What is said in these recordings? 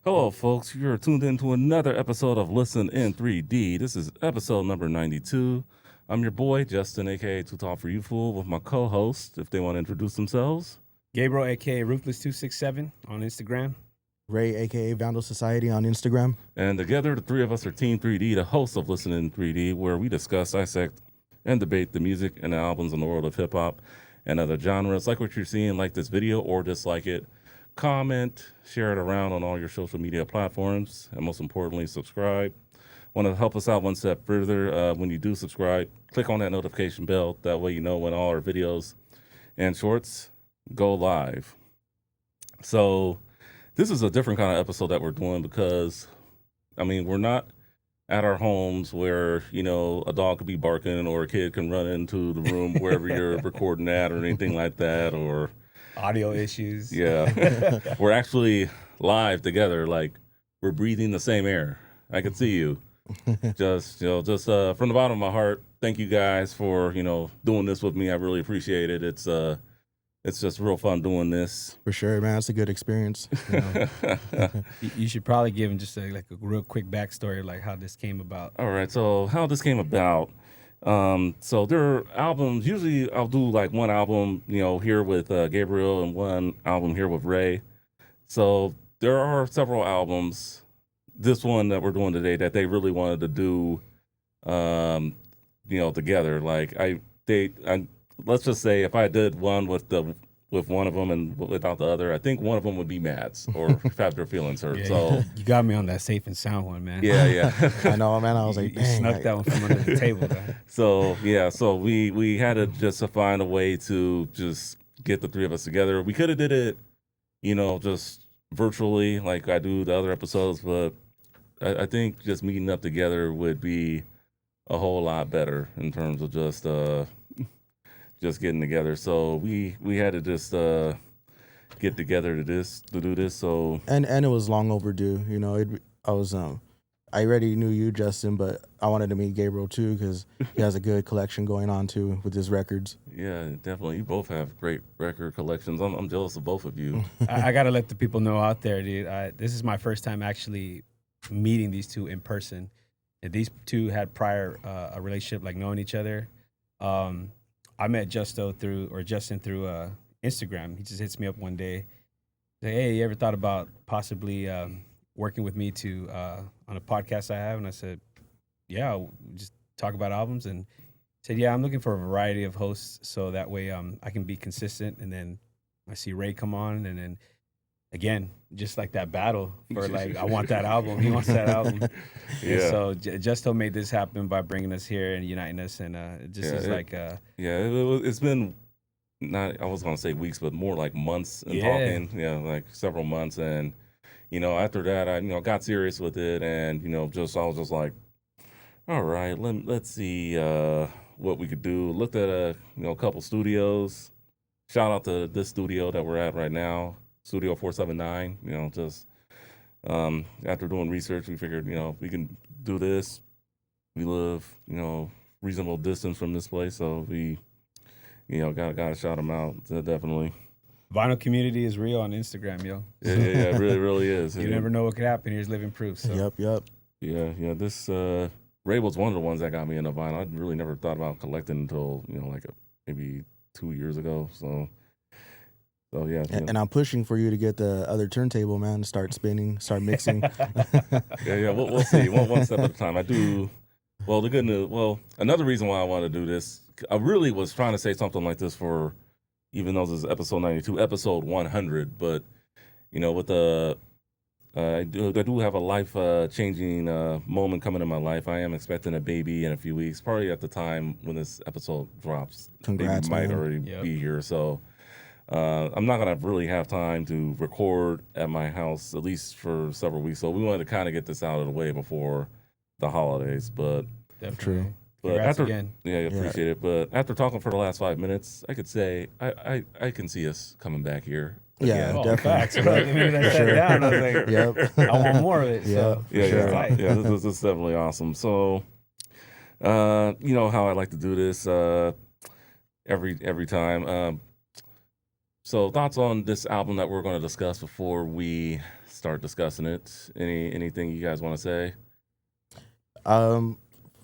Hello, folks. You're tuned in to another episode of Listen in 3D. This is episode number 92. I'm your boy, Justin, aka Too Tall for You Fool, with my co host, if they want to introduce themselves. Gabriel, aka Ruthless267 on Instagram. Ray, aka Vandal Society on Instagram. And together, the three of us are Team 3D, the hosts of Listen in 3D, where we discuss, dissect, and debate the music and the albums in the world of hip hop and other genres. Like what you're seeing, like this video or dislike it. Comment, share it around on all your social media platforms, and most importantly, subscribe. Want to help us out one step further? When you do subscribe, click on that notification bell. That way you know when all our videos and shorts go live. So this is a different kind of episode that we're doing because, I mean, we're not at our homes where, you know, a dog could be barking or a kid can run into the room wherever you're recording at or anything like that, or audio issues. Yeah. We're actually live together. Like, we're breathing the same air. I can see you. Just from the bottom of my heart, thank you guys for, doing this with me. I really appreciate it. It's just real fun doing this. For sure, man. It's a good experience. You should probably give him just a real quick backstory, like how this came about. All right. So how this came about. So there are albums. Usually I'll do like one album, here with Gabriel and one album here with Ray. So there are several albums. This one that we're doing today that they really wanted to do, together. Like let's just say if I did one with one of them and without the other, I think one of them would be Matt's or have their feelings hurt. Yeah, so you got me on that safe and sound one, man. Yeah. I know, man. I was like, you snuck that one from under the table, man. So we had to just find a way to just get the three of us together. We could have did it, just virtually like I do the other episodes, but I think just meeting up together would be a whole lot better in terms of just getting together. So we had to just get together to do this. So and it was long overdue. I already knew you, Justin, but I wanted to meet Gabriel too because he has a good collection going on too with his records. Yeah, definitely. You both have great record collections. I'm jealous of both of you. I got to let the people know out there, dude. This is my first time actually meeting these two in person. And these two had prior a relationship, like knowing each other. I met Justin through Instagram. He just hits me up one day. Say, hey, you ever thought about possibly working with me on a podcast I have? And I said, yeah, we'll just talk about albums. And said, yeah, I'm looking for a variety of hosts so that way I can be consistent. And then I see Ray come on, and then again, just like that battle for like, I want that album. He wants that album. Yeah. And so Justo made this happen by bringing us here and uniting us. And it's been not, I was going to say weeks, but more like months and talking. Yeah, like several months. And, after that, I, got serious with it. And, I was just like, all right, let's see what we could do. Looked at a couple studios. Shout out to this studio that we're at right now. Studio 479, after doing research, we figured, we can do this. We live, reasonable distance from this place, so we, gotta shout them out, definitely. Vinyl community is real on Instagram, yo. Yeah, it really is. You never know what could happen. Here's living proof. So. Yep. Yeah, this, Ray was one of the ones that got me into vinyl. I really never thought about collecting until, maybe 2 years ago, So yeah, and I'm pushing for you to get the other turntable, man. Start spinning, start mixing. yeah. We'll see. One step at a time. I do. Well, the good news. Well, another reason why I want to do this, I really was trying to say something like this for, even though this is episode 92, episode 100. But with the, I do have a life changing moment coming in my life. I am expecting a baby in a few weeks, probably at the time when this episode drops. Congrats, baby might man. already be here. So. I'm not going to really have time to record at my house, at least for several weeks. So we wanted to kind of get this out of the way before the holidays. But definitely. True. But Congrats after, again. Yeah, I appreciate it. But after talking for the last 5 minutes, I could say I can see us coming back here. Yeah, Oh, definitely. facts, bro. The minute I sat down, I was like, Yep. I want more of it. So. Yeah. This is definitely awesome. So, how I like to do this every time. So thoughts on this album that we're going to discuss before we start discussing it? Anything you guys want to say? Um,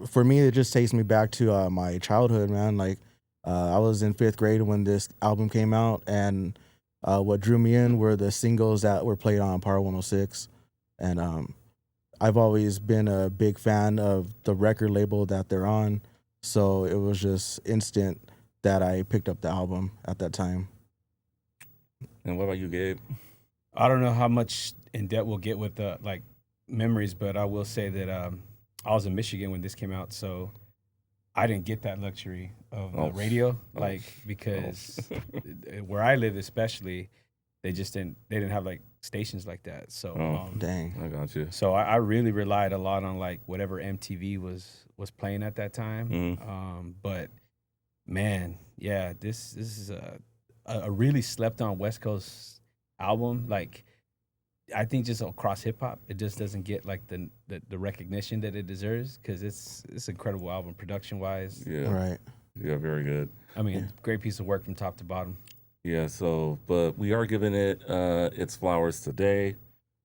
for me, it just takes me back to my childhood, man. Like, I was in 5th grade when this album came out, and what drew me in were the singles that were played on Power 106. And I've always been a big fan of the record label that they're on, so it was just instant that I picked up the album at that time. And what about you, Gabe? I don't know how much in depth we'll get with the like memories, but I will say that I was in Michigan when this came out, so I didn't get that luxury of the radio, like because where I live, especially, they didn't have like stations like that. So Dang. I got you. So I really relied a lot on like whatever MTV was playing at that time. Mhm. But man, yeah, this is a really slept on West Coast album. Like I think just across hip hop, it just doesn't get like the recognition that it deserves because it's an incredible album production wise. Yeah. Right. Yeah, very good. I mean, great piece of work from top to bottom. Yeah, so, but we are giving it its flowers today.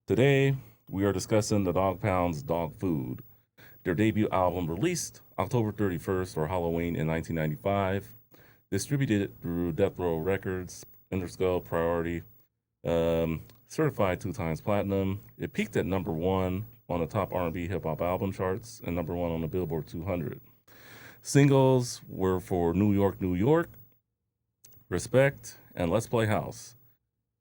Today, we are discussing the Dogg Pound's Dogg Food, their debut album released October 31st or Halloween in 1995, distributed through Death Row Records, Interscope, Priority, certified 2 times platinum. It peaked at number 1 on the top R&B hip hop album charts and number 1 on the Billboard 200. Singles were for New York, New York, Respect, and Let's Play House.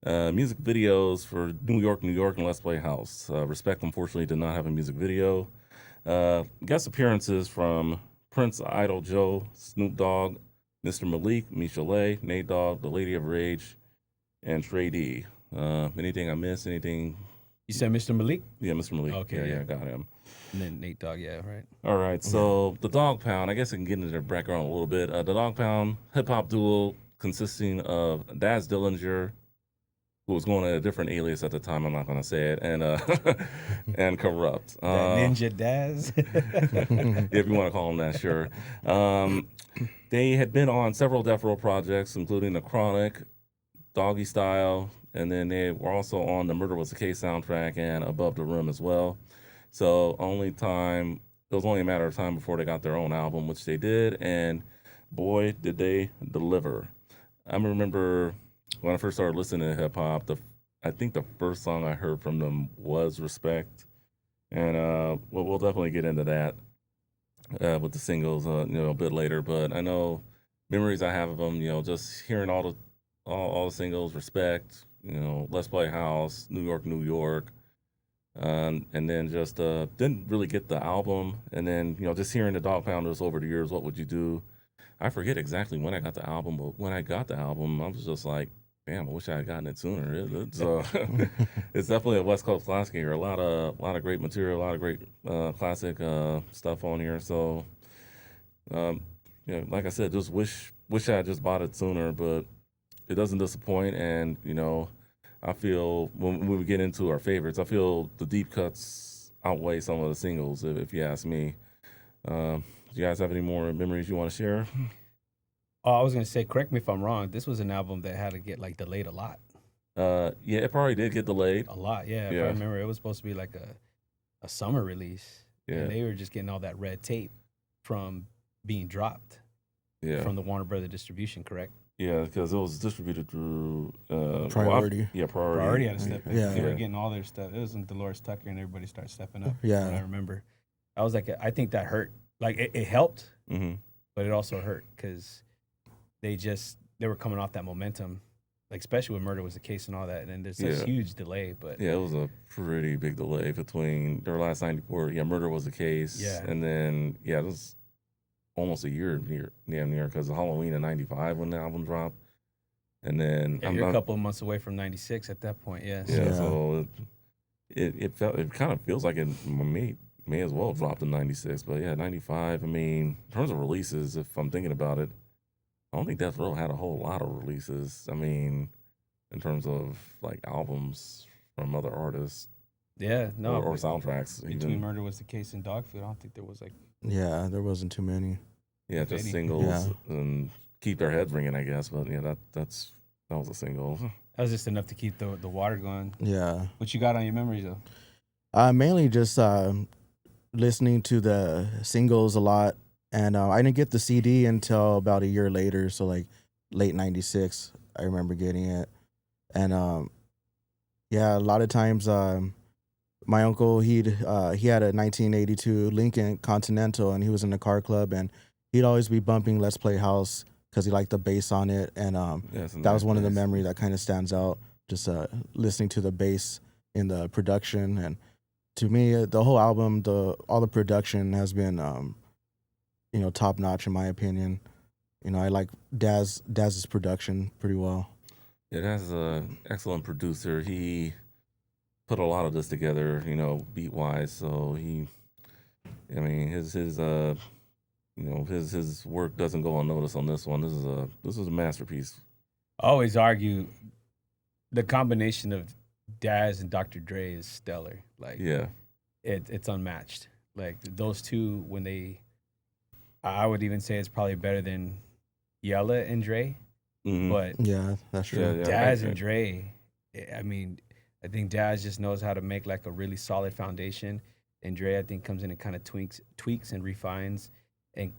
Music videos for New York, New York, and Let's Play House. Respect, unfortunately, did not have a music video. Guest appearances from Prince, Idol Joe, Snoop Dogg, Mr. Malik, Michelet, Nate Dogg, The Lady of Rage, and Trey D. Anything I missed? Anything? You said Mr. Malik? Yeah, Mr. Malik. Okay, yeah, got him. And then Nate Dogg, yeah, right. All right, so the Dogg Pound, I guess I can get into their background a little bit. The Dogg Pound, hip hop duo consisting of Daz Dillinger, who was going at a different alias at the time, I'm not going to say it, and and Corrupt. That Ninja Daz. If you want to call him that, sure. They had been on several Death Row projects, including The Chronic, Doggy Style, and then they were also on the Murder Was the Case soundtrack and Above the Rim as well. So it was only a matter of time before they got their own album, which they did, and boy, did they deliver. I remember when I first started listening to hip hop, I think the first song I heard from them was Respect, and we'll definitely get into that with the singles, a bit later. But I know memories I have of them, just hearing all the singles, Respect, Let's Play House, New York, New York. And then just didn't really get the album, and then just hearing the Dogg Pounders over the years. What would you do? I forget exactly when I got the album, but when I got the album, I was just like, damn, I wish I had gotten it sooner. It's definitely a West Coast classic here. A lot of great material, a lot of great classic stuff on here. So, like I said, just wish I had just bought it sooner, but it doesn't disappoint, and I feel when we get into our favorites, I feel the deep cuts outweigh some of the singles, if you ask me. Do you guys have any more memories you want to share? Oh, I was going to say, correct me if I'm wrong, this was an album that had to get like delayed a lot. Yeah, it probably did get delayed. A lot, yeah. If I remember, it was supposed to be like a summer release. Yeah. And they were just getting all that red tape from being dropped from the Warner Brother distribution, correct? Yeah, because it was distributed through Priority. Priority had to step in. Yeah. They were getting all their stuff. It was in Dolores Tucker, and everybody started stepping up. Yeah. I remember. I was like, I think that hurt. Like, it helped, but it also hurt because they were coming off that momentum, like especially when Murder Was the Case and all that. And then there's this huge delay. But yeah, it was a pretty big delay between their last 94. Yeah, Murder Was the Case. Yeah. And then, it was almost a year near because of Halloween of 95 when the album dropped. And then you're a couple of months away from 96 at that point, yes. Yeah, so it kind of feels like it may as well drop in 96. But yeah, 95, I mean, in terms of releases, if I'm thinking about it, I don't think Death Row had a whole lot of releases. I mean, in terms of like albums from other artists. Yeah, no. Or soundtracks. Between Murder Was the Case and Dogg Food, I don't think there was like. Yeah, there wasn't too many. Yeah, just singles and keep their heads ringing, I guess. But yeah, that's That was a single. That was just enough to keep the water going. Yeah. What you got on your memories though? Mainly just listening to the singles a lot, and I didn't get the CD until about a year later, so like late '96. I remember getting it, and yeah, a lot of times my uncle he had a 1982 Lincoln Continental, and he was in the car club, and he'd always be bumping Let's Play House because he liked the bass on it, and that was one of the memory that kind of stands out. Just listening to the bass in the production, and to me, the whole album, all the production has been, top notch in my opinion. I like Daz's production pretty well. Yeah, Daz an excellent producer. He put a lot of this together, beat wise. So his work doesn't go unnoticed on this one. This is a masterpiece. I always argue the combination of Daz and Dr. Dre is stellar. Like, Yeah. it's unmatched. Like those two, I would even say it's probably better than Yella and Dre. Mhm. But Yeah, that's true. Yeah, Daz right. and Dre, I think Daz just knows how to make like a really solid foundation, and Dre I think comes in and kind of tweaks and refines, and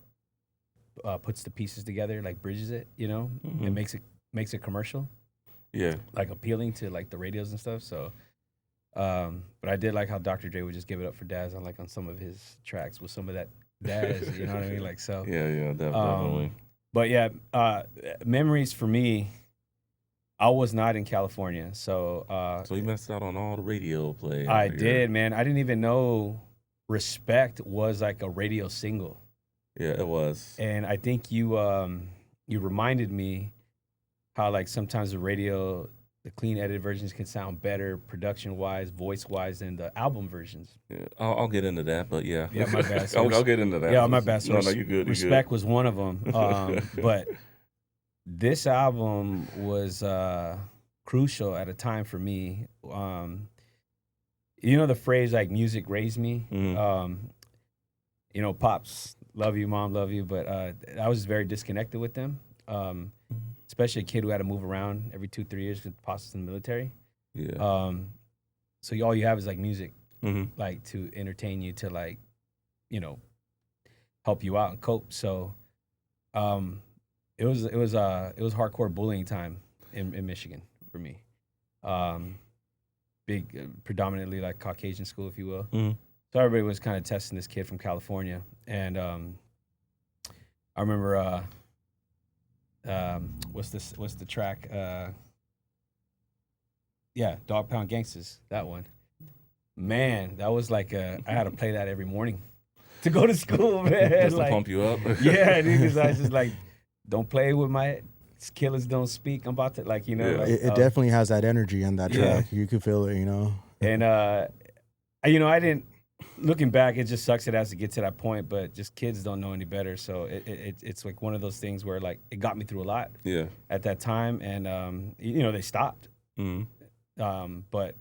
puts the pieces together, like bridges it, and Mhm. makes it commercial, Yeah. like appealing to like the radios and stuff. So, but I did like how Dr. Dre would just give it up for Daz on some of his tracks with some of that Daz, you know what I mean? Like so. Yeah, definitely. But yeah, memories for me. I was not in California, so So you missed out on all the radio play. I out here. did, man. I didn't even know "Respect" was like a radio single, Yeah, it was. and I think you reminded me how like sometimes the clean edited versions can sound better production wise, voice wise than the album versions. Yeah, I'll get into that, but yeah. Yeah, my bad. So I'll get into that. Yeah, my bad. So No, you good. You "Respect" was one of them, but this album was crucial at a time for me. The phrase like "music raised me." Mhm. Pops love you, mom love you, but I was very disconnected with them. Especially a kid who had to move around every 2-3 years because pops was in the military. Yeah. So all you have is like music, Mhm. like to entertain you, to like, help you out and cope. So, it was hardcore bullying time in Michigan for me. Big, predominantly like Caucasian school, if you will. Mhm. So everybody was kind of testing this kid from California, and I remember what's the track? Yeah, Dogg Pound Gangsters. That one. Man, that was like I had to play that every morning to go to school, man. Just to Like, pump you up. yeah, because I was just like, don't play with my killers, don't speak. I'm about to Yeah. like, It definitely has that energy in that Yeah. track. You could feel it, And I didn't. Looking back, it just sucks it has to get to that point, but just kids don't know any better. So it's like one of those things where like it got me through a lot Yeah. at that time, and they stopped. Mhm. But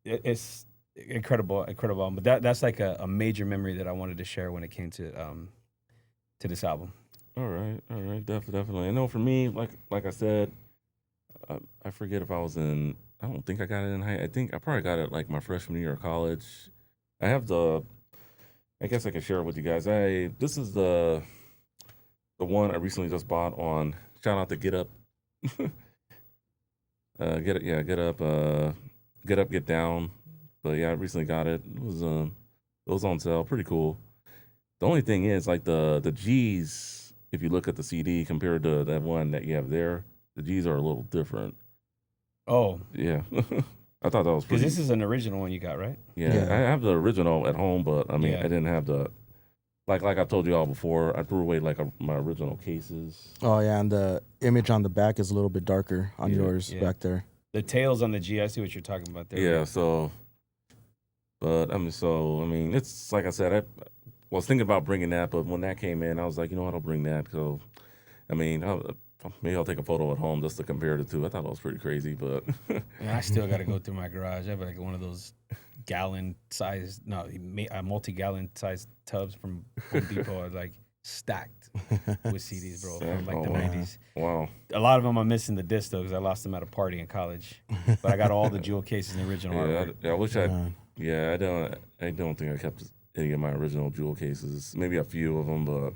it's incredible. But that's like a major memory that I wanted to share when it came to this album. All right, definitely. I know for me, like I said, I forget if I was in. I don't think I got it in high. I think I probably got it like my freshman year of college. I have I guess I can share it with you guys. This is the one I recently just bought on. Shout out to Get Up. Get Up. Get Up, Get Down. But yeah, I recently got it. It was on sale. Pretty cool. The only thing is like the G's. If you look at the CD compared to that one that you have there, the G's are a little different. Oh, Yeah. I thought that was because pretty. this is an original one you got, right? Yeah, Yeah. I have the original at home, but I mean, Yeah. I didn't have the like I told you all before. I threw away like my original cases. Oh yeah, and the image on the back is a little bit darker on Yeah. yours Yeah. back there. The tails on the G. I see what you're talking about there. Yeah, so, but I mean, it's like I said, I was thinking about bringing that, but when that came in, I was like, you know what, I'll bring that. So, I mean, maybe I'll take a photo at home just to compare the two. I thought it was pretty crazy, but And I still got to go through my garage. I have like one of those multi-gallon sized tubs from Home Depot. I like stacked with CDs, bro, from like Oh, the wow. 90s. Wow. A lot of them I'm missing the disc though because I lost them at a party in college. But I got all the jewel cases and original artwork. I wish I. Man. Yeah, I don't think I kept any of my original jewel cases. Maybe a few of them, but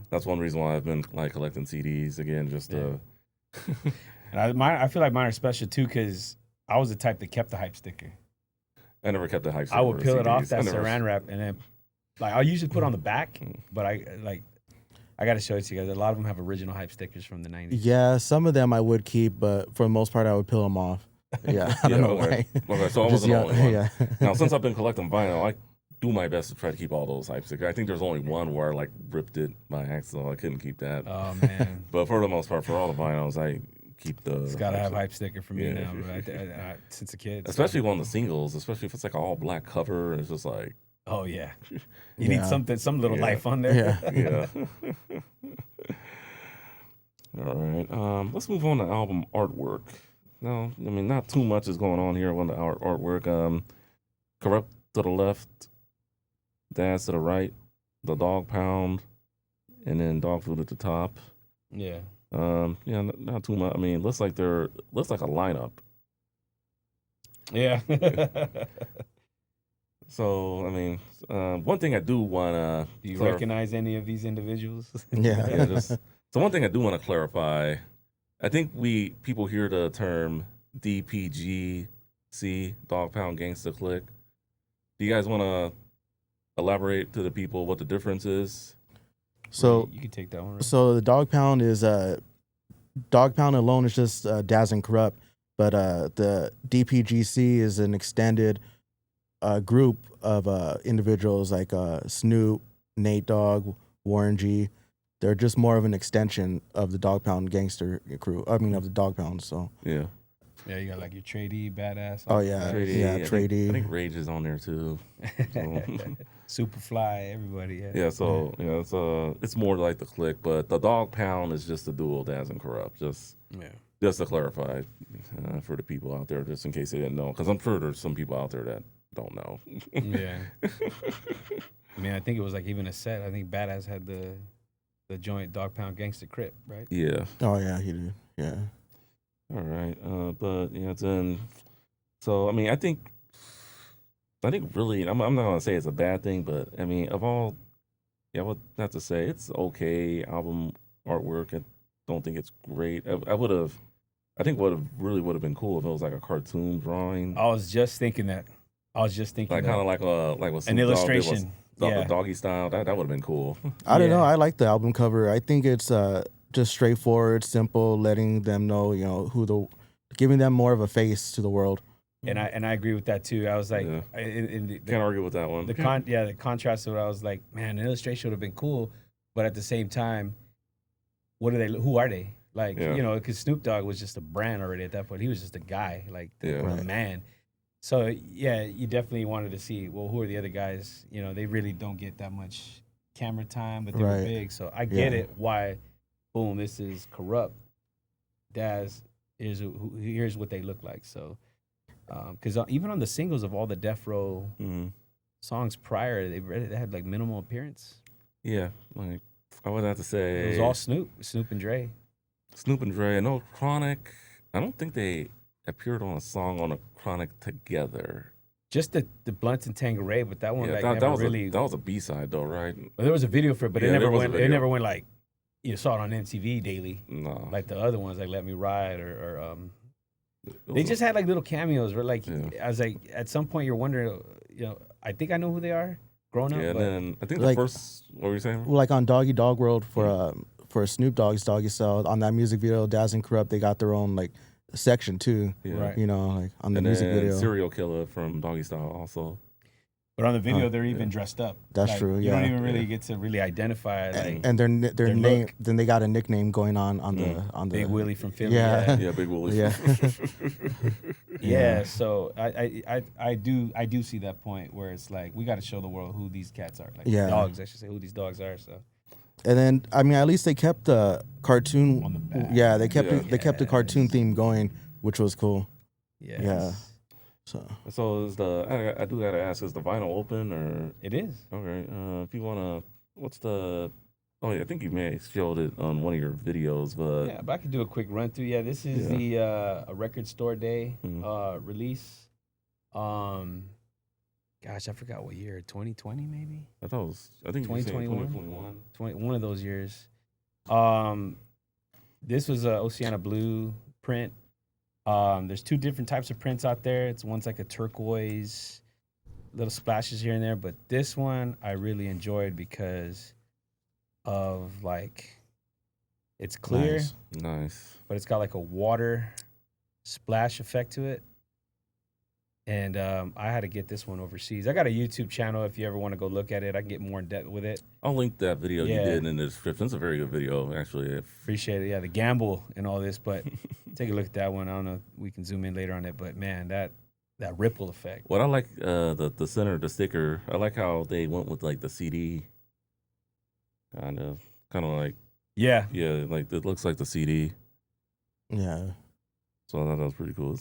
that's one reason why I've been like collecting CDs again. Just to. And I feel like mine are special too because I was the type that kept the hype sticker. I never kept the hype. I would peel it off CDs. that I never- saran wrap and then like I'll usually put it on the back, but I got to show it to you guys. A lot of them have original hype stickers from the 90s. Yeah, some of them I would keep, but for the most part, I would peel them off. Yeah, I don't know okay. why. Okay, so I Just, wasn't the only one. yeah. Now, since I've been collecting vinyl, I do my best to try to keep all those hype stickers. I think there's only one where I like ripped it by accident. I couldn't keep that. Oh man, But for the most part, for all the vinyls, I keep the. it's gotta have sticker. hype sticker for me Yeah. now. But I, since a kid, so- Especially one of the singles, especially if it's like an all black cover. It's just like, Oh yeah, you Yeah. need some little Yeah. life on there. Yeah. yeah. All right. Let's move on to album artwork. No, I mean not too much is going on here on the artwork. Corrupt to the left, Daz to the right, The Dogg Pound, and then Dogg Food at the top. Yeah. Yeah, not too much. I mean, looks like a lineup. Yeah. So I mean, one thing I do want to Do you recognize any of these individuals? Yeah. So one thing I do want to clarify, I think people hear the term DPGC, Dogg Pound Gangsta Click. Do you guys want to elaborate to the people what the difference is? So, you can take that one. Right? so the Dogg Pound is Dogg Pound alone is just Daz and Corrupt, but the DPGC is an extended group of individuals like Snoop, Nate Dogg, Warren G. They're just more of an extension of the Dogg Pound gangster crew. I mean, of the Dogg Pound. So Yeah. Yeah, you got like your Tradie, Badass. Oh, yeah. Tradie, Yeah, I think- Tradie. I think Rage is on there too. Superfly, everybody. Yeah. Yeah, so it's more like the Click, but the Dogg Pound is just the duo Daz and Corrupt. Just to clarify for the people out there, just in case they didn't know, because I'm sure there's some people out there that don't know. Yeah. I mean, I think it was like even a set. I think Badass had the joint Dogg Pound Gangsta Crip, right? Yeah. Oh yeah, he did. Yeah. All right. But yeah, then. So I mean, I think really, I'm not gonna say it's a bad thing, but I mean, of all, yeah, I would have to say it's okay album artwork. I don't think it's great. I think what really would have been cool if it was like a cartoon drawing, I was just thinking that. like kind of like what an Snoop Dogg did illustration. was Yeah. doggy style. That would have been cool. I don't know. Yeah. I like the album cover. I think it's just straightforward, simple, letting them know, giving them more of a face to the world. And I agree with that too. I was like, Yeah. in the Can't argue with that one. the contrast of it, I was like, man, an illustration would have been cool, but at the same time, who are they? Like, Yeah. because Snoop Dogg was just a brand already at that point. He was just a guy, like Yeah. a Right. man. So yeah, you definitely wanted to see, well, who are the other guys? They really don't get that much camera time, but they were Right. big. So I get Yeah. it. Why? Boom, this is Corrupt. Daz, here's what they look like. So, because even on the singles of all the Death Row Mhm. songs prior, they had like minimal appearance. Yeah, like I would have to say It was all Snoop and Dre. Snoop and Dre. I know Chronic. I don't think they appeared on a song on a Chronic together. Just the Blunt and Tangeray, but that one Yeah, like that never was really. that was a B-side though, right? Well, there was a video for it, but Yeah, it there never was a went. It video. never went like you saw it on MTV daily, No, like the other ones, like Let Me Ride or it they was just had like little cameos. Where like Yeah. I was like at some point you're wondering, I think I know who they are growing up. yeah. And but then I think Like- the first. What were you saying? Like on Doggy Dog World for Snoop Dogg's Doggy Style, on that music video, Daz and Corrupt, they got their own like section too. Yeah. Right. Like on the And music then video. Serial Killer from Doggy Style also. But on the video, Huh, they're even yeah. dressed up. That's Like, true, You don't yeah. even really Yeah. get to really identify like And their their name, look. then they got a nickname going on the Big Willie from Philly. Yeah. Yeah, Big Willie. Yeah. Yeah, so I do see that point where it's like we got to show the world who these cats are, like Yeah. dogs. I should say who these dogs are. So And then I mean, at least they kept the cartoon. On the back. Yeah, they kept Yeah. They kept the cartoon Yes. theme going, which was cool. yes. Yeah. So So is I do gotta ask, is the vinyl open or It is. okay? If you wanna, what's the Oh yeah, I think you may have showed it on one of your videos, but Yeah, but I could do a quick run through. Yeah, this is the a record store day release. Um, gosh, I forgot what year. 2020 maybe. I think you said 2021? 2021. One of those years. This was a Oceana Blue print. There's two different types of prints out there. One's like a turquoise, little splashes here and there, but this one I really enjoyed because of like it's clear, Nice. but it's got like a water splash effect to it. And I had to get this one overseas. I got a YouTube channel if you ever want to go look at it. I can get more in depth with it. I'll link that video you Yeah. did in the description. It's a very good video, actually. Appreciate it. Yeah, the gamble and all this, but take a look at that one. I don't know if we can zoom in later on it, but man, that ripple effect. What I like, the center, the sticker, I like how they went with like the CD. Kind of like, Yeah. yeah, like it looks like the CD. Yeah. So I thought that was pretty cool.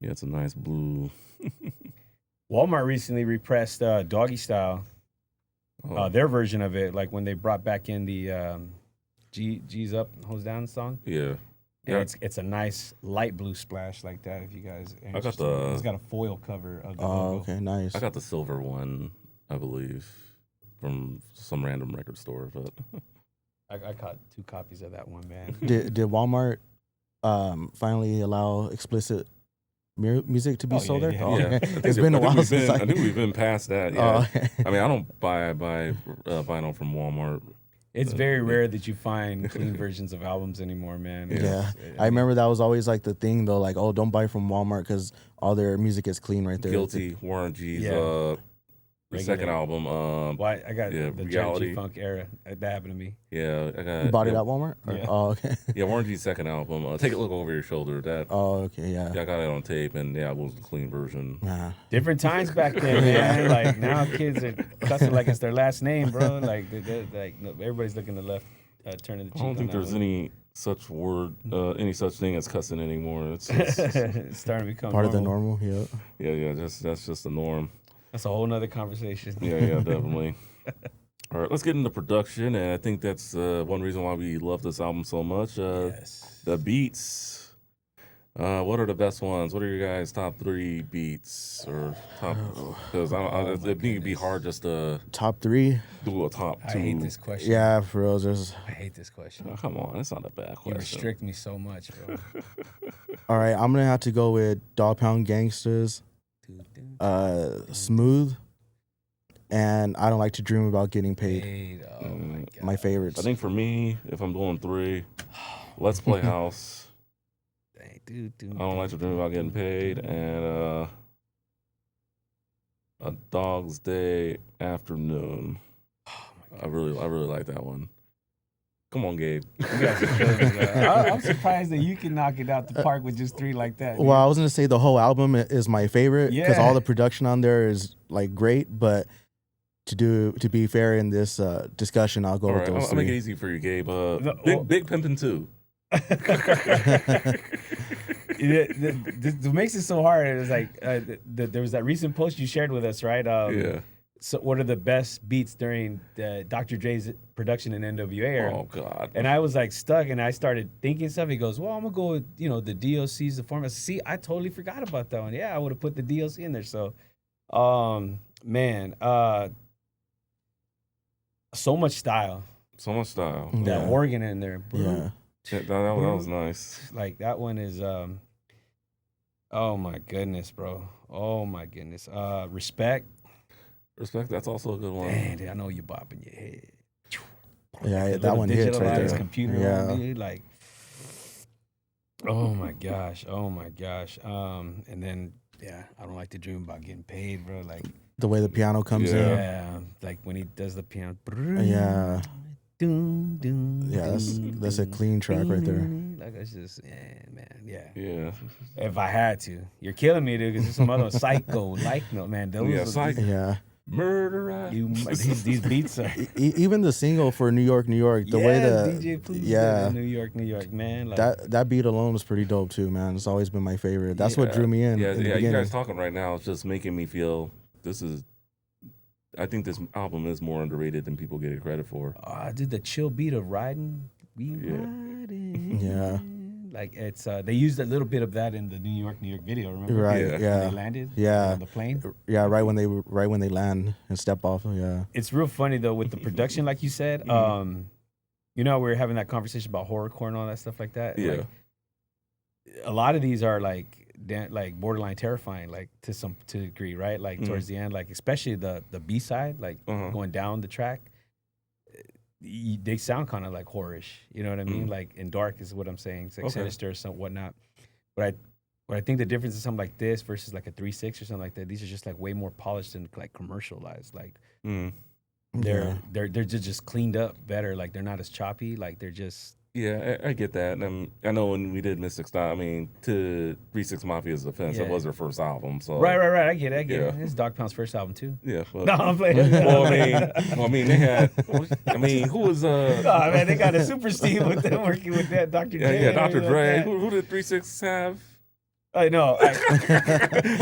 It's a nice blue. Walmart recently repressed Doggy Style, their version of it, like when they brought back in the G's Up, Hose Down song. Yeah. And it's a nice light blue splash like that. If you guys, are I got interested. It's got a foil cover of the logo. Okay, nice. I got the silver one, I believe, from some random record store. But I caught 2 copies of that one, man. Did Walmart finally allow explicit music to be sold there? yeah. Oh, yeah, okay. I think It's been a while since I think we've been past that. Yeah. Oh, I mean, I don't buy vinyl from Walmart. It's very rare that you find clean versions of albums anymore, man. yeah. I remember that was always like the thing though, like, oh, don't buy from Walmart because all their music is clean right there. Guilty, Warren G's Regular. second album. Well, I got the Reality. G Funk era. That happened to me. Yeah, I got. You bought it at Walmart? Or- Yeah. Oh, okay. Yeah, Warren G's second album. Take a look over your shoulder. That Oh, okay, yeah. I got it on tape, and yeah, it was the clean version. Nah. Different times back then, man. Like now, kids are cussing like it's their last name, bro. Like they're like no, everybody's looking to the left, turning the cheek. I don't think there's any such thing as cussing anymore. It's it's starting to become Part of the normal. normal, yeah. yeah. That's just the norm. That's a whole nother conversation. Yeah, definitely. All right, let's get into production, and I think that's one reason why we love this album so much. Yes. The beats. What are the best ones? What are your guys' top 3 beats or top? Because I think it'd be hard just to Top 3? do a top 2. I hate this question. Yeah, for real. There's I hate this question. Oh, come on, it's not a bad You question. restrict me so much, bro. all right. I'm gonna have to go with Dogg Pound Gangsters, Smooth, and I Don't Like to Dream About Getting Paid. Oh my god. My favorites. I think for me, if I'm doing 3, Let's Play House. I Don't Like to Dream About Getting Paid, and A Dog's Day Afternoon. I really like that one. Come on, Gabe. You guys are killing me, bro. I'm surprised that you can knock it out the park with just 3 like that. Well, I was gonna say the whole album is my favorite because Yeah. all the production on there is like great. But to be fair in this discussion, I'll go All with right, those I'll make it 3. easy for you, Gabe. well- Big Pimpin' 2. What makes it so hard is like there was that recent post you shared with us, right? Yeah. So what are the best beats during Dr. Dre's production in NWA era? Oh God. And I was like stuck, and I started thinking stuff. He goes, "Well, I'm gonna go with the DOC's the format." See, I totally forgot about that one. Yeah, I would have put the DLC in there. So, man, so much style. So much style. That Yeah. organ in there. Yeah. That was nice. Like that one is oh my goodness, bro. Oh my goodness. Respect. Respect. That's also a good one. Dang, I know you're bopping your head. Yeah, The that little one hits right digitalized there. computer Yeah. on, dude, like oh my gosh. And then I Don't Like to Dream About Getting Paid, bro. Like The way the piano comes yeah, like when he does the piano. Yeah. Doom, doom, Yeah, doom, that's a doom, clean track right there. doom. Like it's just, man, yeah. Yeah. If I had to, you're killing me, dude. Because there's some other Psycho, like no, man. Those Yeah, are Psycho. in. Yeah. Murderer. these beats are. Even the single for New York, New York, the way the DJ Pooh yeah. New York, man. Like, that beat alone was pretty dope too, man. It's always been my favorite. That's what drew me in. Yeah, in the yeah. You beginning. guys talking right now is just making me feel this is I think this album is more underrated than people get it credit for. I did the chill beat of riding. We Yeah. riding. Yeah. Like it's they used a little bit of that in the New York video. Remember? Right. Yeah. When Yeah. they landed. Yeah. On the plane. Yeah. Right when they land and step off. Yeah. It's real funny though with the production, like you said. You know, we were having that conversation about horrorcore and all that stuff like that. Yeah. Like, a lot of these are like borderline terrifying, like to a degree, right? Like towards the end, like especially the B side, like going down the track. They sound kind of like horrorish, you know what I mean? Like in dark is what I'm saying. It's like sinister or some whatnot. But I think the difference is something like this versus like a 3-6 or something like that. These are just like way more polished and like commercialized. Like they're just cleaned up better. Like they're not as choppy. Like they're just Yeah, I get that. And I know when we did Mystic Style, I mean, to 3-6 Mafia's defense, it was their first album. So right. I get it. It's Dogg Pound's first album too. Yeah. But, No, I'm playing. well, I mean, they had. I mean, who was Oh man, they got a super Steve with them working with that Dr. Dre. Yeah, Dr. Dre. Like who did 3-6 have? I know. I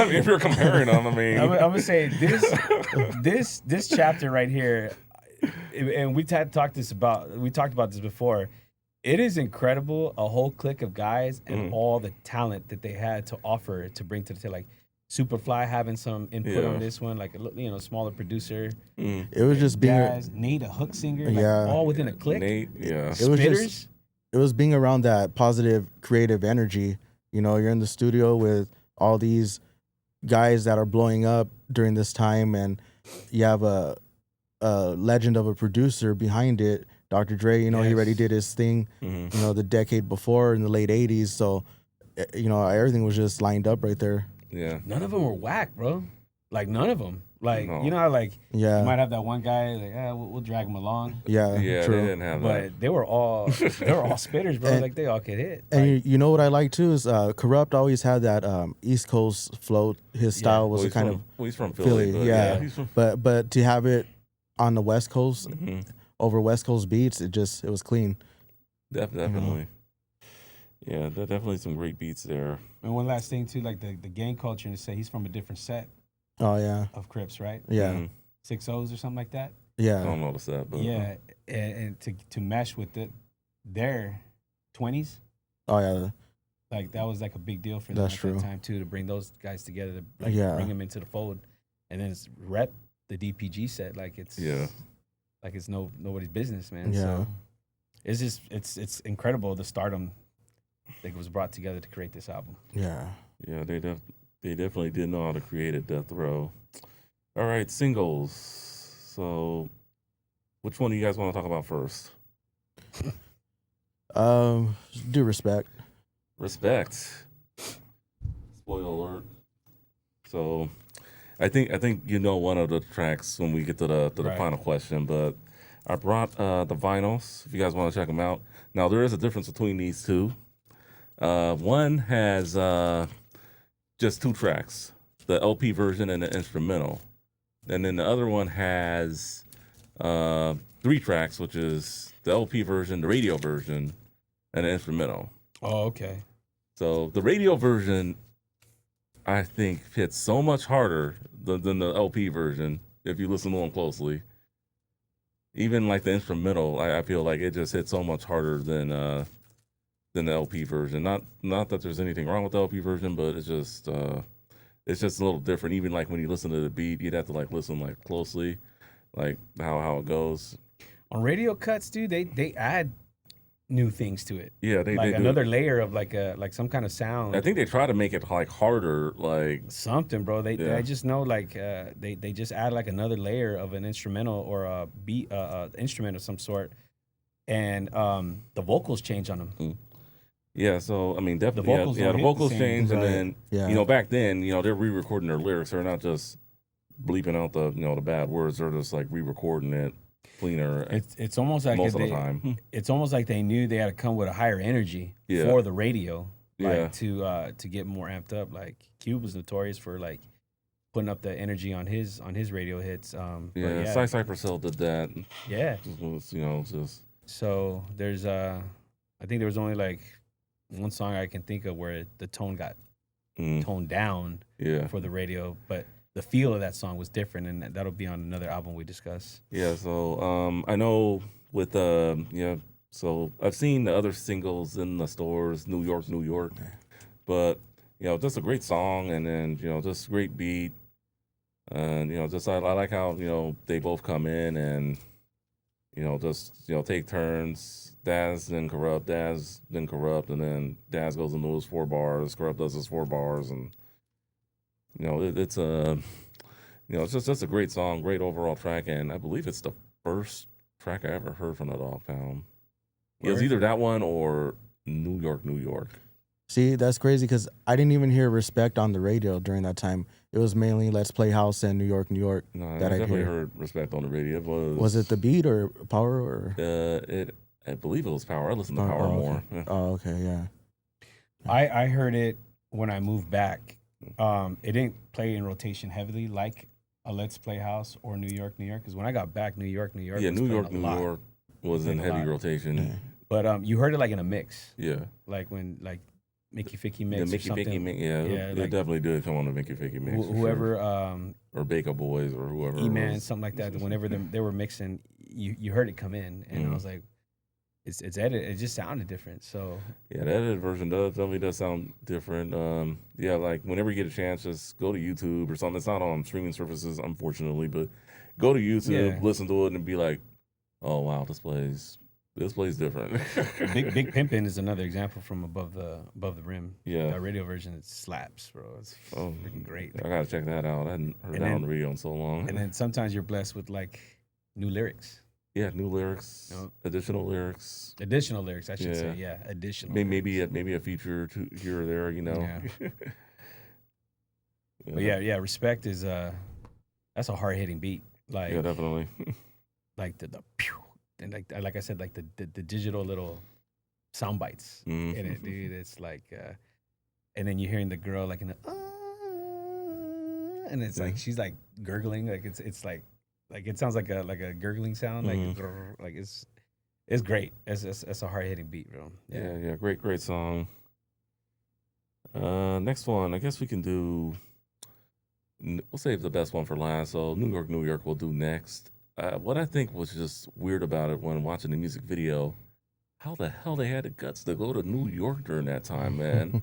mean, if you're comparing them, I mean, I'm gonna say this chapter right here, and we talked about this before. It is incredible, a whole clique of guys and all the talent that they had to offer to bring to the table. Like Superfly having some input on this one, like a smaller producer. It was just being Nate, a hook singer, like all within a clique. Nate, yeah. It was being around that positive creative energy. You know, you're in the studio with all these guys that are blowing up during this time, and you have a legend of a producer behind it. Dr. Dre, you know, he already did his thing, you know, the decade before in the late 80s. So, you know, everything was just lined up right there. Yeah. None of them were whack, bro. Like, none of them. Like, No. you know how, like, you Yeah. might have that one guy, like, we'll drag him along. Yeah. Yeah, True. they didn't have that. But they were all spitters, bro. And- like, they all could hit. And you know what I like too is Corrupt always had that East Coast flow. His style was Well, a kind of he's from Philly. But yeah. he's from, but to have it on the West Coast over West Coast beats, it was clean. definitely. Yeah, there definitely some great beats there. And one last thing, too, like the gang culture, and to say he's from a different set Oh yeah, of Crips, right? yeah, Mhm. 6-0s or something like that. I yeah, don't notice that, but Yeah, and to mesh with their 20s, oh yeah, like that was like a big deal for them That's at true. that time too, to bring those guys together, to like, Yeah. bring them into the fold, and then it's rep the DPG set like it's like it's nobody's business, man. Yeah. So it's just it's incredible the stardom that was brought together to create this album. yeah. yeah, they definitely did know how to create a death row. All right, singles. So, which one do you guys want to talk about first? Do Respect. Respect. Spoiler alert. So, I think you know one of the tracks when we get to the Right. final question, but I brought the vinyls. If you guys want to check them out. Now there is a difference between these two. One has just 2 tracks, the LP version and the instrumental, and then the other one has 3 tracks, which is the LP version, the radio version, and the instrumental. Oh, okay. So the radio version, I think, hits so much harder than the LP version if you listen to them closely. Even like the instrumental, I feel like it just hits so much harder than the LP version. Not that there's anything wrong with the LP version, but it's just a little different. Even like when you listen to the beat, you'd have to like listen like closely, like how it goes. On radio cuts, dude, they add new things to it. Yeah, they Like do. another layer of like some kind of sound. I think they try to make it like harder, like Something, bro. Yeah. I just know like they just add like another layer of an instrumental or a beat instrument of some sort, and the vocals change on them. yeah. So I mean, definitely, vocals the don't hit the vocals same. change, and Right. then Yeah. back then, they're re-recording their lyrics. They're not just bleeping out the the bad words. They're just like re-recording it cleaner It's almost like most of the they, time. it's almost like they knew they had to come with a higher energy Yeah. for the radio, like Yeah. to get more amped up. Like Cube was notorious for like putting up the energy on his radio hits. But Yeah, yeah, Cypress Hill did that. yeah. It was, just So there's I think there was only like one song I can think of where the tone got mm, toned down yeah. for the radio, but the feel of that song was different, and that'll be on another album we discuss. Yeah, so I know with so I've seen the other singles in the stores, New York, New York, but just a great song, and then just great beat, and just I like how they both come in and just take turns. Daz then Corrupt, and then Daz goes into those 4 bars, Corrupt does his 4 bars, and it's a it's just a great song, great overall track, and I believe it's the first track I ever heard from the Dogg Pound. It was either that one or New York, New York. See, that's crazy because I didn't even hear Respect on the radio during that time. It was mainly Let's Play House and New York, New York. No, that I I'd definitely hear. heard Respect on the radio. Was it the beat or Power or? I believe it was Power. I listened to Power okay. more. Oh, okay, yeah. I heard it when I moved back. It didn't play in rotation heavily like a Let's Play House or New York, New York. Because when I got back, New York, New York. Yeah, was New playing York, a New lot. York was in heavy rotation. Yeah. But you heard it like in a mix, Yeah. like when like Mickey Ficky The mix or Mickey something. Ficky mix. Yeah, Yeah, it like- definitely did come on the Mickey Ficky mix. for Whoever sure. Or Baker Boys or whoever. it E-Man, was. something like that. Whenever they were mixing, you heard it come in, and I was like, it's edited. It just sounded different. So Yeah, the edited version definitely does sound different. Yeah, like whenever you get a chance, just go to YouTube or something. It's not on streaming services, unfortunately, but go to YouTube, Yeah. listen to it, and be like, "Oh wow, this plays different." Big Pimpin' is another example from above the rim. Yeah. That radio version, it slaps, bro. It's freaking great. I gotta check that out. I hadn't heard And that on then- the radio in so long. And then sometimes you're blessed with like new lyrics, yeah, new lyrics, Yep. additional lyrics. additional lyrics, I should say. Yeah. Yeah, additional. Maybe lyrics. a feature to here or there. Yeah. But yeah, Respect is that's a hard hitting beat. Like yeah, definitely. like the pew, and like I said, like the digital little sound bites in it, dude. It's like, and then you're hearing the girl like in the, and it's like she's like gurgling, like it's like it sounds like a gurgling sound, like like it's great. It's a hard hitting beat, bro. Yeah, great song. Next one, I guess we can do. We'll save the best one for last. So New York, New York, we'll do next. What I think was just weird about it when watching the music video, how the hell they had the guts to go to New York during that time, man.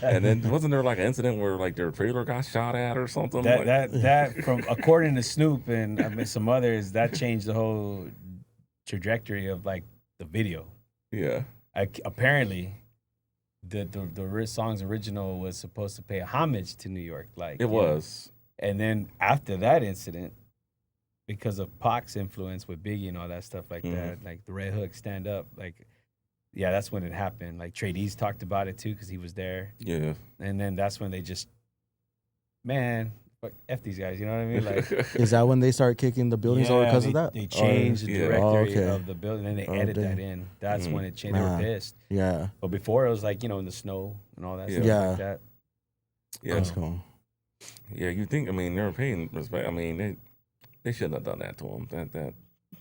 And then wasn't there like an incident where like their trailer got shot at or something? That from according to Snoop and I mean some others, that changed the whole trajectory of like the video. Yeah. Apparently, the song's original was supposed to pay homage to New York, like It was. And then after that incident, because of Pac's influence with Biggie and all that stuff like that, like the Red Hook stand up, like yeah, that's when it happened. Like Trey D's talked about it too because he was there, Yeah. and then that's when they just, man, fuck F these guys, you know what I mean? Like Is that when they start kicking the buildings over because of that? They changed the Yeah. directory okay. of the building, and they Oh, edited damn. that in. That's when it changed. They were Man. pissed. Yeah, But before it was like, in the snow and all that stuff Yeah. like that. Yeah. that's cool. Yeah, you think, I mean, they were paying respect. I mean, they shouldn't have done that to him.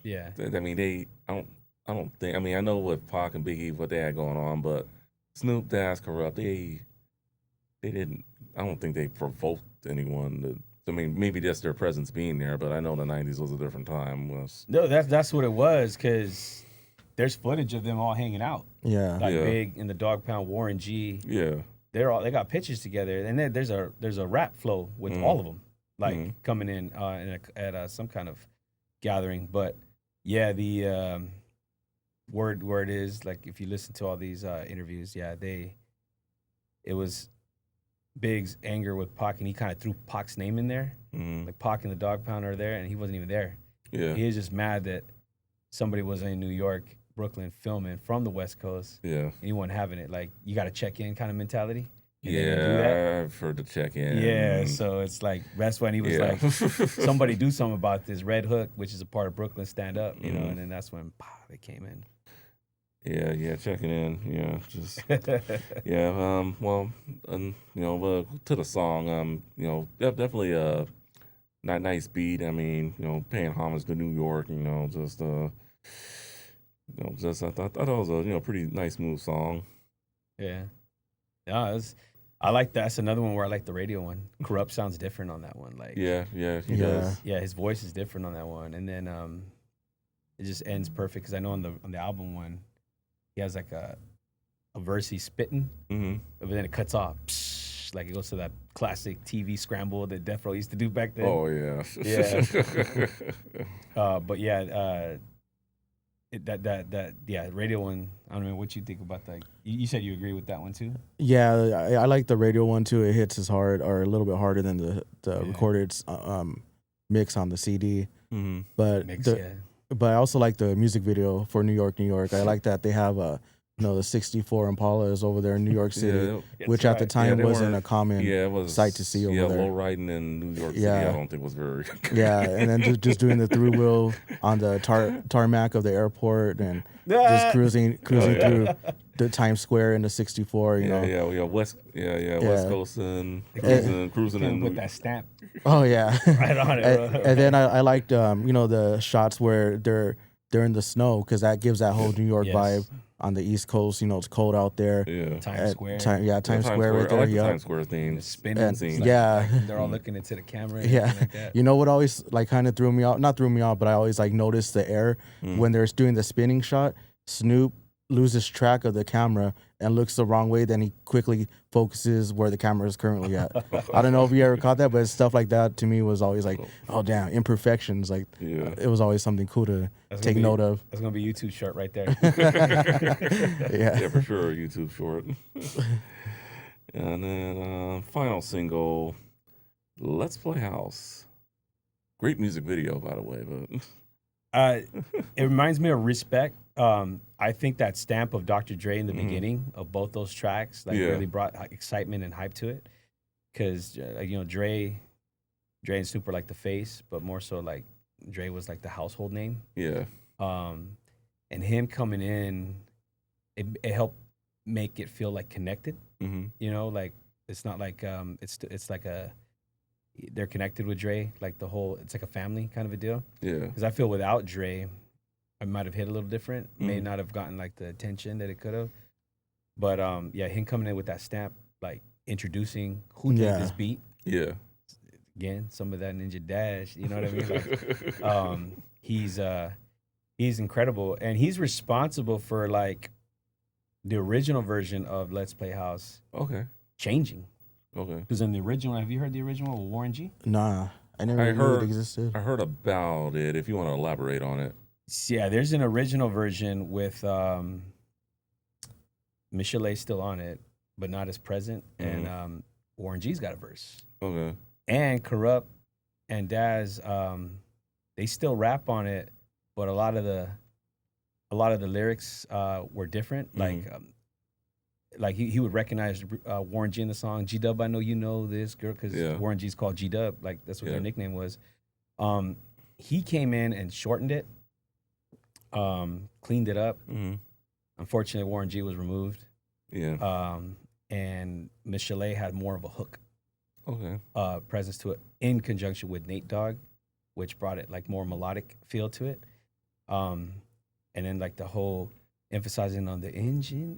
Yeah. I mean, I don't think, I mean, I know with Pac and Biggie, what they had going on, but Snoop, Daz, Corrupt, they didn't, I don't think they provoked anyone to, I mean, maybe just their presence being there, but I know the 90s was a different time. No, that's what it was, because there's footage of them all hanging out. Yeah, Like Yeah. Big in the Dogg Pound, Warren G. Yeah. They got pictures together, and then there's a rap flow with all of them, like coming in at some kind of gathering. But yeah, the word is like if you listen to all these interviews, yeah, it was Big's anger with Pac, and he kind of threw Pac's name in there, like Pac and the Dogg Pound are there, and he wasn't even there. Yeah. He was just mad that somebody was in New York, Brooklyn filming from the West Coast. Yeah. And he wasn't having it. Like, you got to check in kind of mentality. And they didn't do Yeah. that. I've heard the check in. Yeah. So it's like, that's when he was Yeah. like, somebody do something about this Red Hook, which is a part of Brooklyn stand up, you know? And then that's when they came in. Yeah, checking in. Yeah, just yeah. Well, to the song. Definitely a nice beat. I mean, paying homage to New York. I thought it was a pretty nice, smooth song. Yeah. Yeah, I like that. That's another one where I like the radio one. Corrupt sounds different on that one. Like, Yeah, he Yeah. does. yeah, his voice is different on that one. And then it just ends perfect because I know on the album one, he has like a verse he's spitting, Mm-hmm. but then it cuts off. Psh, like it goes to that classic TV scramble that Death Row used to do back then. Oh yeah. But yeah, radio one. I don't know what you think about that. You said you agree with that one too. Yeah, I like the radio one too. It hits as hard or a little bit harder than the Yeah. recorded mix on the CD. Mm-hmm. But Mix, the, yeah. but I also like the music video for New York, New York. I like that they have the 64 Impalas over there in New York City, Yeah, That's which at the right. time they wasn't a weren't- common yeah, it was sight to see over yeah, there. low riding in New York City. Yeah. I don't think was very. Yeah, and then just doing the through wheel on the tarmac of the airport and just cruising yeah. through the Times Square in the 64. You know. West Yeah. Coast and Yeah. cruising Can't in. put that stamp Oh yeah. right on it. And then I liked the shots where they're in the snow because that gives that whole New York Yes. vibe on the East Coast. It's cold out there. Yeah. Times Square. Times Square right I there. like the Yeah. Times Square theme. It's spinning. And- It's like- yeah. like they're all looking into the camera. And Yeah. everything like that. You know what always like kind of threw me out? Not threw me out, but I always like noticed the air when they're doing the spinning shot. Snoop loses track of the camera and looks the wrong way. Then he quickly focuses where the camera is currently at. I don't know if you ever caught that, but stuff like that to me was always like, oh damn, imperfections. Like Yeah. it was always something cool to That's take gonna be- note of. That's gonna be YouTube short right there. Yeah, for sure, a YouTube short. And then final single, "Let's Play House." Great music video, by the way. But It reminds me of Respect. I think that stamp of Dr. Dre in the Mhm. beginning of both those tracks like Yeah. really brought excitement and hype to it. Because Dre and Snoop were like the face, but more so like Dre was like the household name. yeah, And him coming in, it helped make it feel like connected. hmm Like it's not like it's like they're connected with Dre, like it's like a family kind of a deal. yeah, Because I feel without Dre, I might have hit a little different. May Mhm. not have gotten like the attention that it could have. But yeah, him coming in with that stamp, like introducing who did Yeah. this beat. yeah. Again, some of that Ninja Dash. You know what I mean? Like, he's incredible, and he's responsible for like the original version of Let's Play House Okay, changing. okay. Because in the original, have you heard the original with Warren G? Nah, I never I knew heard- it existed. I heard about it. If you want to elaborate on it. Yeah, there's an original version with Michelet's still on it, but not as present. And Warren G's got a verse. Okay. And Corrupt and Daz, they still rap on it, but a lot of the lyrics were different. Mhm. Like he would recognize Warren G in the song. G Dub, I know you know this girl because Yeah. Warren G's called G Dub. Like that's what Yeah. their nickname was. He came in and shortened it, cleaned it up. hmm Unfortunately, Warren G was removed, Yeah. and Michelet had more of a hook Okay. presence to it in conjunction with Nate Dogg, which brought it like more melodic feel to it. And then like the whole emphasizing on the engine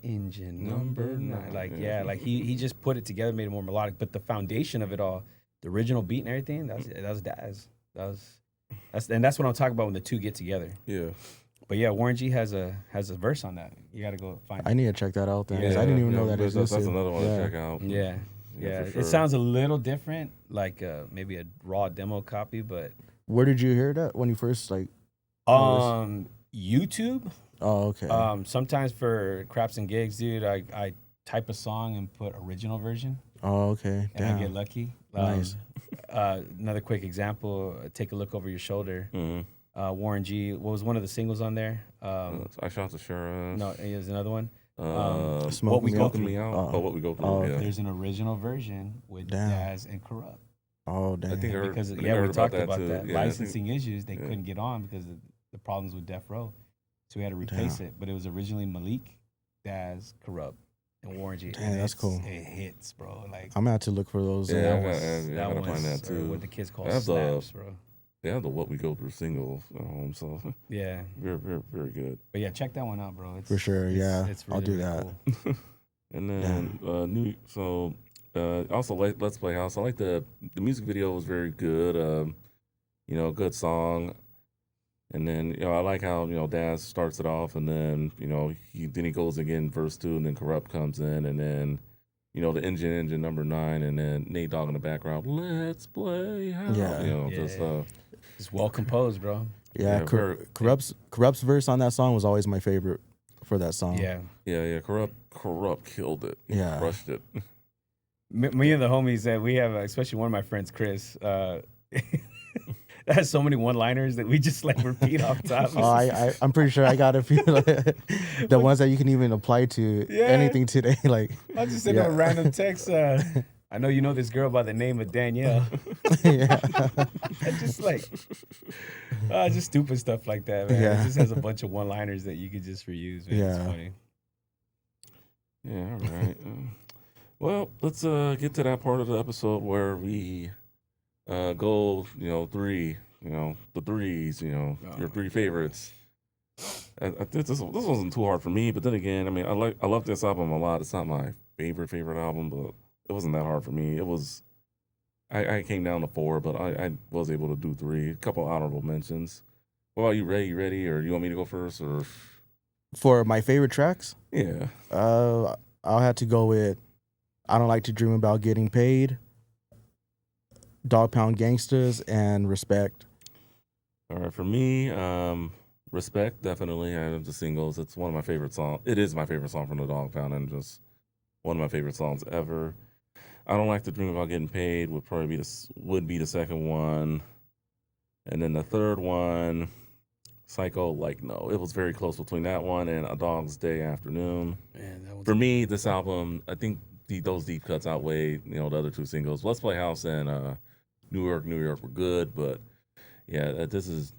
number nine. Like, yeah, like he just put it together, made it more melodic. But the foundation of it all, the original beat and everything, that was Daz. That's what I'm talking about when the two get together. Yeah. But yeah, Warren G has a verse on that. You got to go find it. I need to check that out then. 'Cause Yeah, I didn't even know that that's existed. another one Yeah. to check out. Yeah. Yeah, Yeah, for sure. it sounds a little different, like maybe a raw demo copy, but Where did you hear that when you first like? Nice. YouTube. Oh, okay. Sometimes for craps and gigs, dude, I type a song and put original version, Oh, okay. and I get Damn. lucky. Nice. Another quick example: take a look over your shoulder. Mhm. Warren G. What was one of the singles on there? I shot the sheriff. No, here's another one. Smoke What We Me Go Out. Smoking me out. Oh. What we go through. Oh, yeah. There's an original version with Damn. Daz and Corrupt. Oh, damn. I think I heard, Because I think I yeah, we heard talked about too. that Yeah, I think- licensing issues. They yeah. couldn't get on because of the problems with Death Row, so we had to replace it. But it was originally Malik, Daz, Corrupt, and Warren G. Damn, And that's cool. It hits, bro. Like I'm gonna have to look for those. Yeah, that I was gotta- I gotta find that too. What the kids call I have the- snaps, bro. They have the What We Go Through single. So Yeah, very, very, very good. but yeah, check that one out, bro. It's, For sure, yeah. it's I'll really, do really that. cool. And then Also, like Let's Play House. I like the music video was very good. Good song. And then I like how Daz starts it off, and then he goes again verse 2, and then Corrupt comes in, and then the engine number 9, and then Nate Dogg in the background. Let's play house. Yeah. It's well composed, bro. Yeah, Corrupt's verse on that song was always my favorite for that song. Yeah. Corrupt killed it. He Yeah. crushed it. Me and the homies that we have, especially one of my friends, Chris, that has so many one-liners that we just like repeat off top. Oh, I'm pretty sure I got a few the ones that you can even apply to anything today. Like I'll just send them a random text. I know you know this girl by the name of Danielle. yeah. Just like, just stupid stuff like that, man. Yeah. It just has a bunch of one-liners that you could just reuse, man. It's Yeah. funny. Yeah, all right. Well, let's get to that part of the episode where we go, 3, the threes, your 3 favorites. I think this wasn't too hard for me, but then again, I mean, I love this album a lot. It's not my favorite album, but it wasn't that hard for me. It was, I came down to 4, but I was able to do 3. A couple honorable mentions. What about you, Ray? You ready, or you want me to go first, or? For my favorite tracks, Yeah. I'll have to go with I Don't Like to Dream About Getting Paid, Dogg Pound Gangsters, and Respect. All right, for me, Respect, definitely. I have the singles. It's one of my favorite songs. It is my favorite song from the Dogg Pound, and just one of my favorite songs ever. I Don't Like to Dream About Getting Paid would probably be the second one, and then the third one, Psycho. Like, no, it was very close between that one and A Dog's Day Afternoon. Man, that was For me, this album, I think those deep cuts outweigh the other 2 singles. Let's Play House and New York were good, but yeah, this is